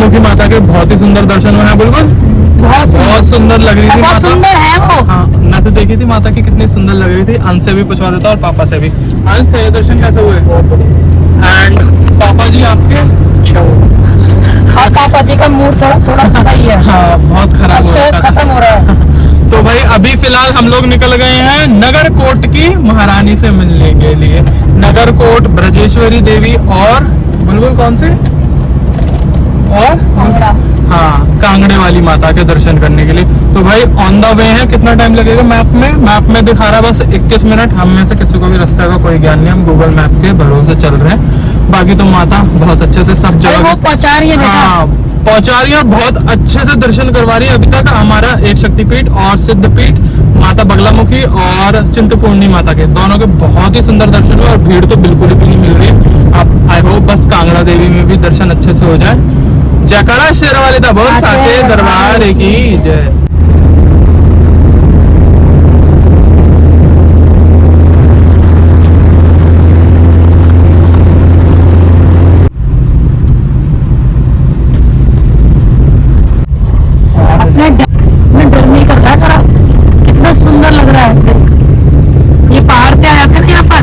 बगलामुखी माता के बहुत ही सुंदर दर्शन हुए हैं। बिल्कुल बहुत सुंदर लग रही थी बहुत माता। सुंदर है वो। हाँ, मैं तो देखी थी माता की कितनी सुंदर लग रही थी। अंश से भी पूछवा देता और पापा से भी। अंश तेरे दर्शन कैसे हुए? एंड पापा जी आपके? और पापा जी का मूड थोड़ा सही है। हाँ, बहुत खराब हो रखा था। खत्म हो रहा है। तो भाई अभी फिलहाल हम लोग निकल गए हैं नगर कोट की महारानी से मिलने के लिए। नगर कोट ब्रजेश्वरी देवी और बुलबुल कौन सी और हाँ, कांगड़े वाली माता के दर्शन करने के लिए। तो भाई ऑन द वे है। कितना टाइम लगेगा मैप में दिखा रहा है बस 21 मिनट। हम में से किसी को भी रास्ते का कोई ज्ञान नहीं, हम गूगल मैप के भरोसे चल रहे हैं। बाकी तो माता बहुत अच्छे से सब जगह वो पहुंचा रही है। हाँ, पहुंचा रही है, बहुत अच्छे से दर्शन करवा रही है। अभी तक हमारा एक शक्तिपीठ और सिद्धपीठ माता बगलामुखी और चिंतपूर्णी माता के दोनों के बहुत ही सुंदर दर्शन हुए और भीड़ तो बिल्कुल भी नहीं मिल रही है। अब आई होप बस कांगड़ा देवी में भी दर्शन अच्छे से हो जाए। जयकारा शेर वाले था बहुत साचे दरबार की जय। मैं डर नहीं कर रहा खरा। कितना सुंदर लग रहा है। ये पहाड़ से आया था ना यहाँ पर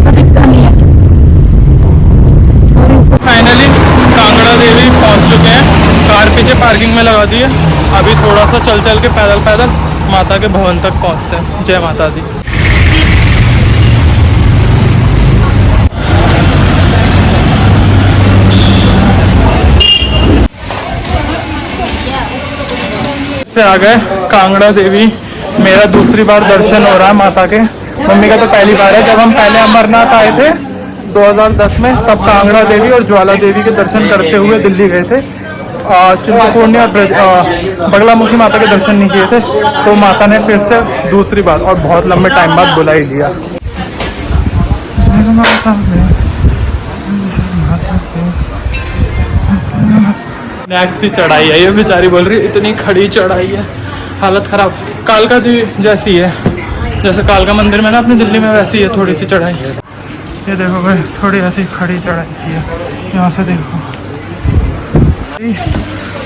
तो दिखता नहीं है। फाइनली कांगड़ा देवी पहुंच चुके हैं। कार पीछे पार्किंग में लगा दी है। अभी थोड़ा सा चल के पैदल माता के भवन तक पहुंचते हैं। जय माता दी। से आ गए कांगड़ा देवी। मेरा दूसरी बार दर्शन हो रहा है माता के। मम्मी का तो पहली बार है। जब हम पहले अमरनाथ आए थे 2010 में, तब कांगड़ा देवी और ज्वाला देवी के दर्शन करते हुए दिल्ली गए थे। चिंतपूर्णी और बगलामुखी माता के दर्शन नहीं किए थे। तो माता ने फिर से दूसरी बार और बहुत लंबे टाइम बाद बुला ही लिया। नेक्स्ट की चढ़ाई है। ये बेचारी बोल रही है इतनी खड़ी चढ़ाई है, हालत खराब। कालका देवी जैसी है, जैसे कालका मंदिर में ना अपनी दिल्ली में, वैसी है थोड़ी सी चढ़ाई। ये देखो भाई, थोड़ी ऐसी खड़ी चढ़ाई सी है। यहाँ से देखो।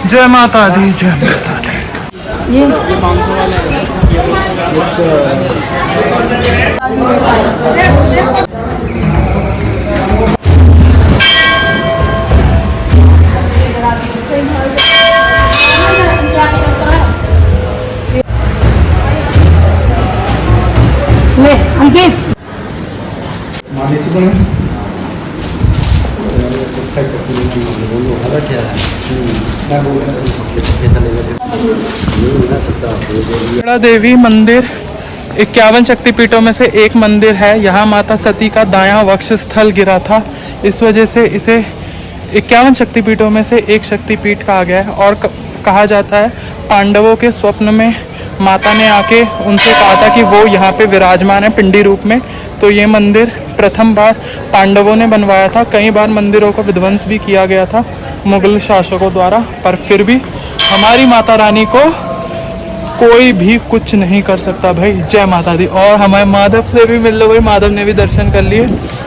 जय माता दी, जय माता दी। ये 500 वाले ले अंकित कांगड़ा देवी मंदिर 51 शक्तिपीठों में से एक मंदिर है। यहाँ माता सती का दायां वक्ष स्थल गिरा था, इस वजह से इसे 51 शक्तिपीठों में से एक शक्तिपीठ कहा गया है। और कहा जाता है पांडवों के स्वप्न में माता ने आके उनसे कहा था कि वो यहाँ पे विराजमान है पिंडी रूप में। तो ये मंदिर प्रथम बार पांडवों ने बनवाया था। कई बार मंदिरों का विध्वंस भी किया गया था मुगल शासकों द्वारा, पर फिर भी हमारी माता रानी को कोई भी कुछ नहीं कर सकता भाई। जय माता दी। और हमारे माधव से भी मिल लो भाई, माधव ने भी दर्शन कर लिए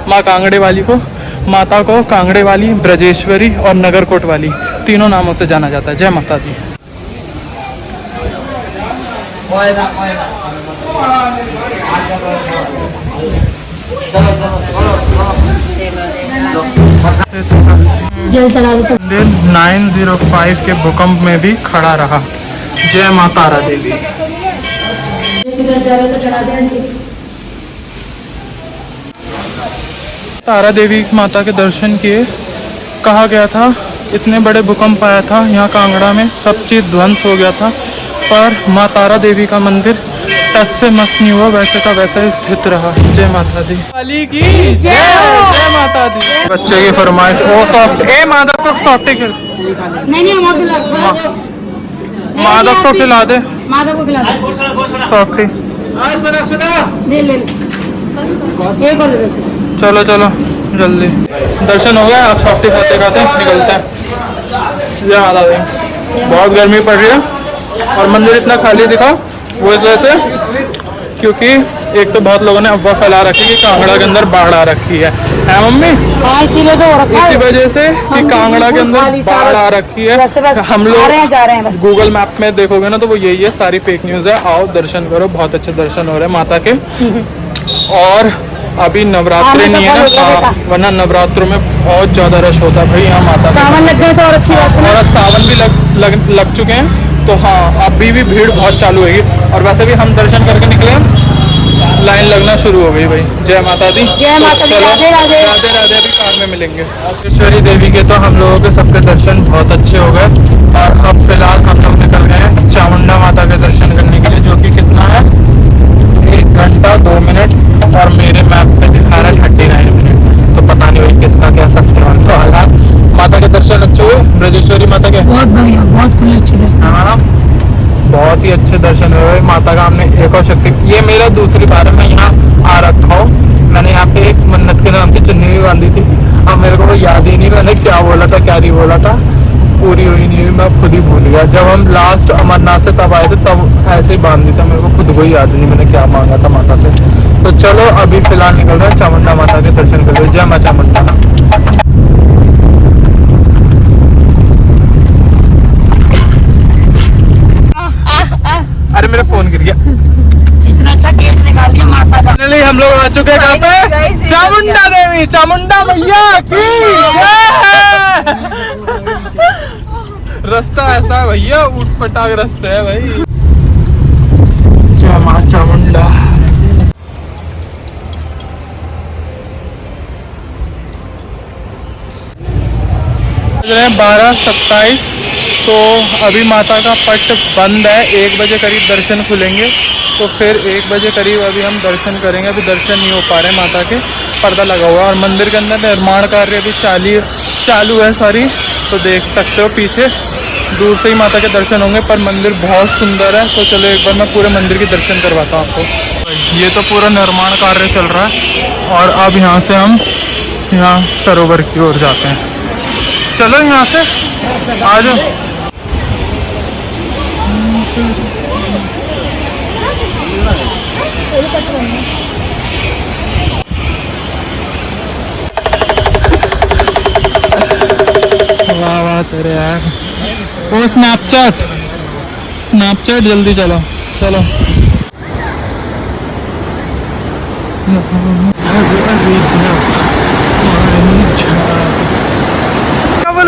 माँ कांगड़े वाली को। माता को कांगड़े वाली, ब्रजेश्वरी और नगरकोट वाली तीनों नामों से जाना जाता है। जय माता दी। मंदिर 905 के भूकंप में भी खड़ा रहा। जय माता तारा देवी। तारा देवी माता के दर्शन किए। कहा गया था इतने बड़े भूकंप आया था यहाँ कांगड़ा में, सब चीज ध्वंस हो गया था, पर माँ तारा देवी का मंदिर टस से मस नहीं हुआ, वैसे का वैसा ही स्थित रहा। जय माता दी वाली की जय। जय माता दी। बच्चे की फरमाइश वो सॉफ्ट माधव को सॉफ्टी खिला। माधव को खिला दे। माधव को खिला दे सॉफ्टी ले ले एक और दे। चलो जल्दी दर्शन हो गया। आप सॉफ्टी खाते खाते निकलते हैं। जय माता दी। बहुत गर्मी पड़ रही है और मंदिर इतना खाली दिखा, वो इस वजह से क्योंकि एक तो बहुत लोगों ने अफवाह फैला रखी है कि कांगड़ा के अंदर बाढ़ आ रखी है मम्मी? हाँ इसीलिए तो हो रखा है। इसी वजह से कि कांगड़ा के अंदर बाढ़ आ रखी है। हम लोग जा रहे हैं बस। गूगल मैप में देखोगे ना तो वो यही है, सारी फेक न्यूज़ है। आओ दर्शन करो, बहुत अच्छे दर्शन हो रहे हैं माता के। और अभी नवरात्रि नहीं है ना, वरना नवरात्रों में बहुत ज्यादा रश होता है भाई यहाँ माता। सावन लग गए तो और अच्छी बात है। और अब सावन भी लग चुके हैं तो हाँ अभी भी भीड़ बहुत चालू होगी। और वैसे भी हम दर्शन करके निकले, लाइन लगना शुरू हो गई भाई। जय माता दी। जय माता दी। राधे राधे। राधे राधे। अभी कार में मिलेंगे। राजेश्वरी देवी के तो हम लोगों के सबके दर्शन बहुत अच्छे हो गए। और अब फिलहाल हम लोग निकल गए हैं चामुंडा माता के दर्शन करने के लिए, जो कि कितना है 1 घंटा 2 मिनट और मेरे मैप पे दिखा रहा है 39 मिनट। तो पता नहीं भाई किसका क्या सत्य है। तो हालात माता के दर्शन अच्छे हुए, ब्रजेश्वरी माता के बहुत बढ़िया, बहुत खुले अच्छे दर्शन। हमारा बहुत ही अच्छे दर्शन हुए माता का। हमने एक और शक्ति, ये मेरा दूसरी बार है मैं यहाँ आ रखा हूँ। मैंने यहाँ पे एक मन्नत के नाम की चुन्नी भी बांधी थी। अब मेरे को वो याद ही नहीं मैंने क्या बोला था क्या नहीं बोला था, पूरी हुई नहीं हुई, मैं खुद ही भूल गया। जब हम लास्ट अमरनाथ से तब आए थे तब ऐसे ही बांध दी था, मेरे को खुद को ही याद नहीं मैंने क्या मांगा था माता से। तो चलो अभी फिलहाल निकल रहे हैं चामुंडा माता के दर्शन कर लो। जय माँ चामुंडा। अरे मेरा फोन गिर गया। इतना अच्छा गेट निकाल दिया माता का। फाइनली हम लोग आ चुके हैं कहाँ पे? चामुंडा देवी, चामुंडा मैया की जय। रास्ता ऐसा है भैया, ऊट पटाक रास्ते है भाई। जय माँ चामुंडा। 12:27। तो अभी माता का पट बंद है, 1 बजे करीब दर्शन खुलेंगे। तो फिर 1 बजे करीब अभी हम दर्शन करेंगे। अभी दर्शन नहीं हो पा रहे माता के, पर्दा लगा हुआ है। और मंदिर के अंदर निर्माण कार्य भी चालू है सारी। तो देख सकते हो पीछे दूर से ही माता के दर्शन होंगे, पर मंदिर बहुत सुंदर है। तो चलो एक बार मैं पूरे मंदिर के दर्शन करवाता हूँ आपको। ये तो पूरा निर्माण कार्य चल रहा है और अब यहाँ से हम यहाँ सरोवर की ओर जाते हैं। चलो यहाँ से आ जाओ। वाह वाह तेरे यार। वो स्नैपचैट जल्दी चलो चलो।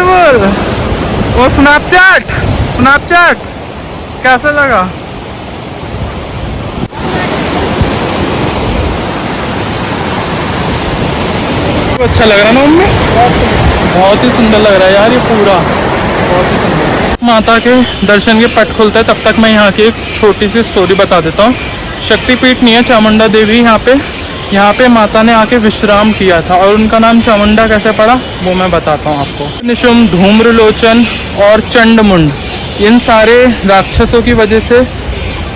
बोल वो स्नैपचैट कैसे लगा? अच्छा लग रहा है ना मम्मी? बहुत ही सुंदर लग रहा है यार ये पूरा, बहुत ही सुंदर। माता के दर्शन के पट खुलते हैं तब तक मैं यहाँ की एक छोटी सी स्टोरी बता देता हूँ। शक्तिपीठ नहीं है चामुंडा देवी यहाँ पे माता ने आके विश्राम किया था। और उनका नाम चामुंडा कैसे पड़ा वो मैं बताता हूँ आपको। निशुम, धूम्रलोचन और चंडमुंड, इन सारे राक्षसों की वजह से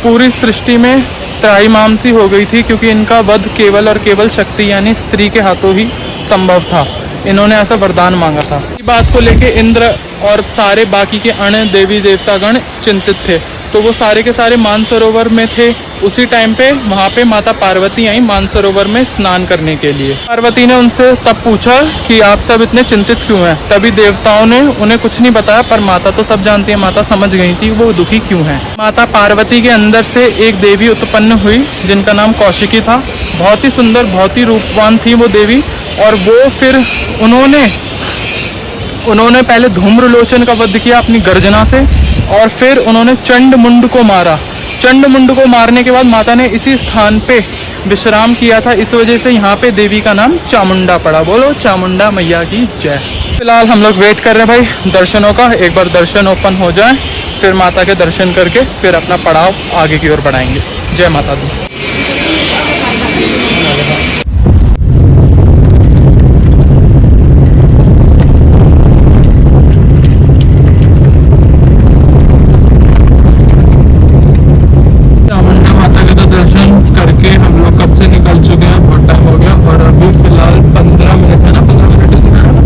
पूरी सृष्टि में त्राहिमांसी हो गई थी, क्योंकि इनका वध केवल और केवल शक्ति यानी स्त्री के हाथों ही संभव था। इन्होंने ऐसा वरदान मांगा था। इस बात को लेके इंद्र और सारे बाकी के अन्य देवी देवतागण चिंतित थे। तो वो सारे के सारे मानसरोवर में थे। उसी टाइम पे वहाँ पे माता पार्वती आई मानसरोवर में स्नान करने के लिए। पार्वती ने उनसे तब पूछा कि आप सब इतने चिंतित क्यों हैं। तभी देवताओं ने उन्हें कुछ नहीं बताया, पर माता तो सब जानती है। माता समझ गई थी वो दुखी क्यों है। माता पार्वती के अंदर से एक देवी उत्पन्न हुई जिनका नाम कौशिकी था। बहुत ही सुंदर, बहुत ही रूपवान थी वो देवी। और वो फिर उन्होंने पहले धूम्रलोचन का वध किया अपनी गर्जना से, और फिर उन्होंने चंडमुंड को मारा। चंडमुंड को मारने के बाद माता ने इसी स्थान पे विश्राम किया था। इस वजह से यहाँ पे देवी का नाम चामुंडा पड़ा। बोलो चामुंडा मैया की जय। फिलहाल हम लोग वेट कर रहे हैं भाई दर्शनों का। एक बार दर्शन ओपन हो जाए फिर माता के दर्शन करके फिर अपना पड़ाव आगे की ओर बढ़ाएंगे। जय माता दी। करके हम लोग कब से निकल चुके हैं, बहुत टाइम हो गया। और अभी फिलहाल 15 मिनट है ना, 15 मिनट है ना,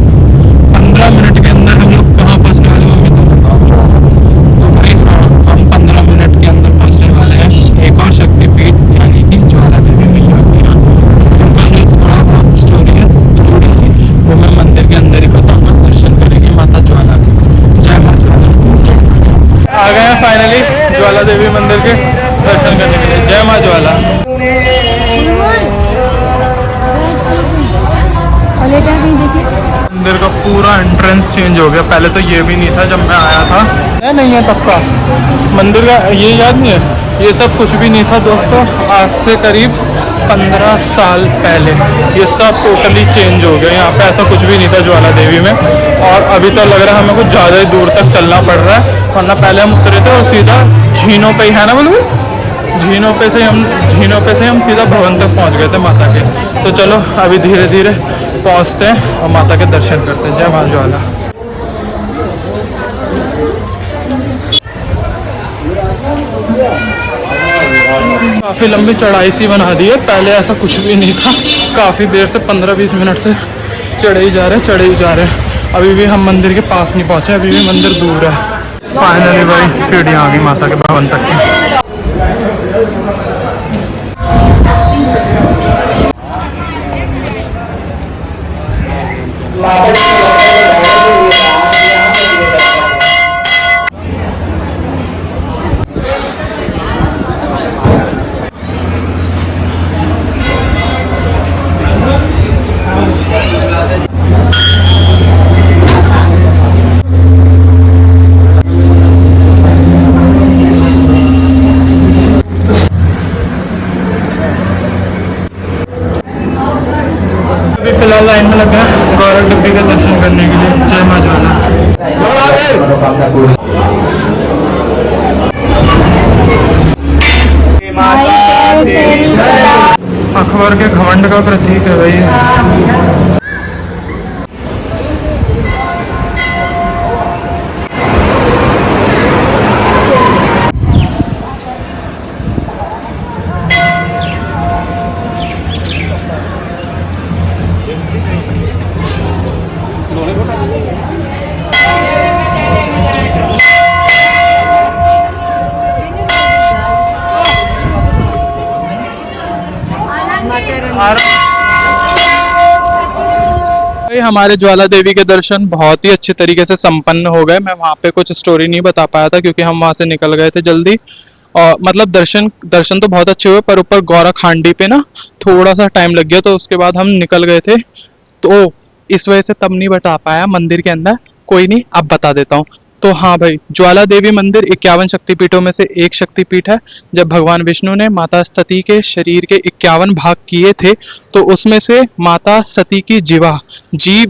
15 मिनट के अंदर हम लोग कहाँ पहुँचने वाले होंगे तुम बताओ। तो भाई हाँ, हम 15 मिनट के अंदर पहुँचने वाले हैं एक और शक्तिपीठ यानी कि फाइनली ज्वाला देवी मंदिर के दर्शन करने के लिए। जय माँ ज्वाला। मंदिर का पूरा एंट्रेंस चेंज हो गया, पहले तो ये भी नहीं था जब मैं आया था। नहीं है तब का मंदिर का ये याद नहीं है, ये सब कुछ भी नहीं था दोस्तों। आज से करीब 15 साल पहले ये सब टोटली चेंज हो गया। यहाँ पे ऐसा कुछ भी नहीं था ज्वाला देवी में, और अभी तो लग रहा है हमें कुछ ज़्यादा ही दूर तक चलना पड़ रहा है, वरना पहले हम उतरे थे और सीधा झीनों पे ही है ना, बोलो झीनों पे से हम सीधा भवन तक पहुँच गए थे माता के। तो चलो अभी धीरे धीरे पहुँचते हैं और माता के दर्शन करते हैं। जय माँ ज्वाला। काफ़ी लंबी चढ़ाई सी बना दी है, पहले ऐसा कुछ भी नहीं था। काफ़ी देर से 15-20 मिनट से चढ़े ही जा रहे हैं। अभी भी हम मंदिर के पास नहीं पहुँचे, अभी भी मंदिर दूर है। फाइनली भाई सीढ़ियाँ आ गई माता के भवन तक की। फिलहाल लाइन में लगा गौरव डिब्बी का दर्शन करने के लिए। जय माँ ज्वाला। अकबर के घमंड का प्रतीक है भाई। हमारे ज्वाला देवी के दर्शन बहुत ही अच्छे तरीके से संपन्न हो गए। मैं वहाँ पे कुछ स्टोरी नहीं बता पाया था क्योंकि हम वहाँ से निकल गए थे जल्दी, और मतलब दर्शन तो बहुत अच्छे हुए, पर ऊपर गौराखांडी पे ना थोड़ा सा टाइम लग गया, तो उसके बाद हम निकल गए थे, तो इस वजह से तब नहीं बता पाया मंदिर के अंदर। कोई नहीं, अब बता देता हूँ। तो हाँ भाई, ज्वाला देवी मंदिर 51 शक्तिपीठों में से एक शक्तिपीठ है। जब भगवान विष्णु ने माता सती के शरीर के 51 भाग किए थे, तो उसमें से माता सती की जीव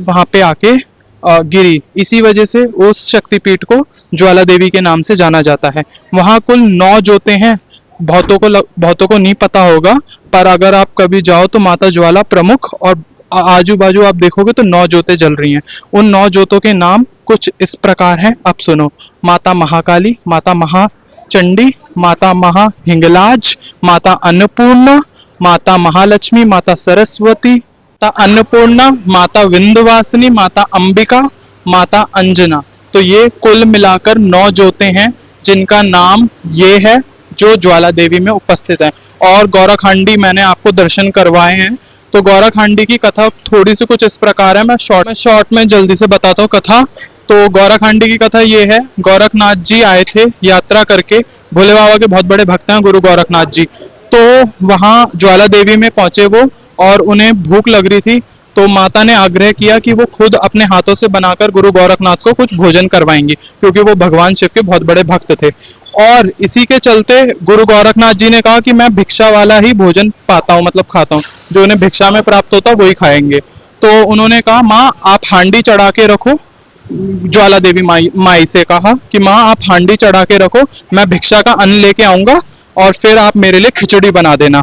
वहां पे आके गिरी। इसी वजह से उस शक्तिपीठ को ज्वाला देवी के नाम से जाना जाता है। वहां कुल 9 ज्योतें हैं। बहुतों को नहीं पता होगा, पर अगर आप कभी जाओ तो माता ज्वाला प्रमुख, और आजू बाजू आप देखोगे तो 9 ज्योतें जल रही हैं। उन 9 ज्योतों के नाम कुछ इस प्रकार हैं, अब सुनो। माता महाकाली, माता महाचंडी, माता महाहिंगलाज, माता अन्नपूर्णा, माता महालक्ष्मी, माता सरस्वती, माता अन्नपूर्णा, माता विंध्यवासिनी, माता अंबिका, माता अंजना। तो ये कुल मिलाकर 9 ज्योतें हैं जिनका नाम ये है, जो ज्वाला देवी में उपस्थित है। और गौराखांडी मैंने आपको दर्शन करवाए हैं। तो गौराखांडी की कथा थोड़ी सी कुछ इस प्रकार है, मैं शॉर्ट में जल्दी से बताता हूँ कथा। तो गौराखांडी की कथा ये है, गोरखनाथ जी आए थे यात्रा करके, भोले बाबा के बहुत बड़े भक्त हैं गुरु गोरखनाथ जी। तो वहाँ ज्वाला देवी में पहुंचे वो, और उन्हें भूख लग रही थी, तो माता ने आग्रह किया कि वो खुद अपने हाथों से बनाकर गुरु गोरखनाथ को कुछ भोजन करवाएंगी, क्योंकि वो भगवान शिव के बहुत बड़े भक्त थे। और इसी के चलते गुरु गोरखनाथ जी ने कहा कि मैं भिक्षा वाला ही भोजन पाता हूँ, मतलब खाता हूँ, जो उन्हें भिक्षा में प्राप्त होता वही खाएंगे। तो उन्होंने कहा, माँ आप हांडी चढ़ा के रखो। ज्वाला देवी माई से कहा कि माँ आप हांडी चढ़ा के रखो, मैं भिक्षा का अन्न लेके आऊंगा और फिर आप मेरे लिए खिचड़ी बना देना।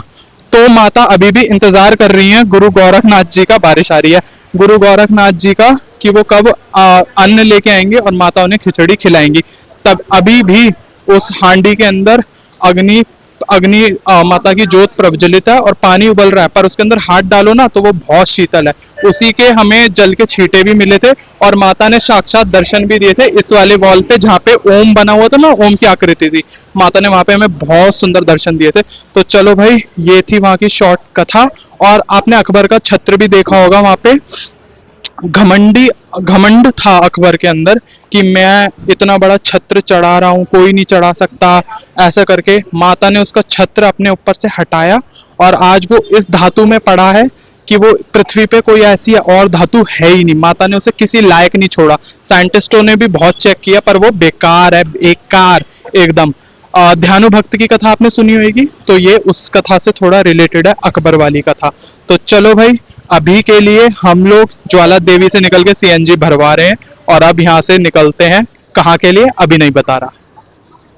तो माता अभी भी इंतजार कर रही हैं गुरु गोरखनाथ जी का। बारिश आ रही है गुरु गोरखनाथ जी का कि वो कब अन्न लेके आएंगे और माता उन्हें खिचड़ी खिलाएंगी। तब अभी भी उस हांडी के अंदर अग्नि माता की ज्योत प्रज्वलित है और पानी उबल रहा है, पर उसके अंदर हाथ डालो ना तो वो बहुत शीतल है। उसी के हमें जल के छींटे भी मिले थे, और माता ने साक्षात दर्शन भी दिए थे इस वाले वॉल पे, जहाँ पे ओम बना हुआ था ना, ओम की आकृति थी। माता ने वहां पे हमें बहुत सुंदर दर्शन दिए थे। तो चलो भाई, ये थी वहां की शॉर्ट कथा। और आपने अकबर का छत्र भी देखा होगा वहां पे, घमंड था अकबर के अंदर कि मैं इतना बड़ा छत्र चढ़ा रहा हूं, कोई नहीं चढ़ा सकता। ऐसा करके माता ने उसका छत्र अपने ऊपर से हटाया और आज वो इस धातु में पड़ा है कि वो पृथ्वी पे कोई ऐसी और धातु है ही नहीं। माता ने उसे किसी लायक नहीं छोड़ा। साइंटिस्टों ने भी बहुत चेक किया पर वो बेकार है, बेकार एकदम। ध्यानु भक्त की कथा आपने सुनी होगी, तो ये उस कथा से थोड़ा रिलेटेड है, अकबर वाली कथा। तो चलो भाई, अभी के लिए हम लोग ज्वाला देवी से निकल के सीएनजी भरवा रहे हैं और अब यहाँ से निकलते हैं। कहाँ के लिए अभी नहीं बता रहा।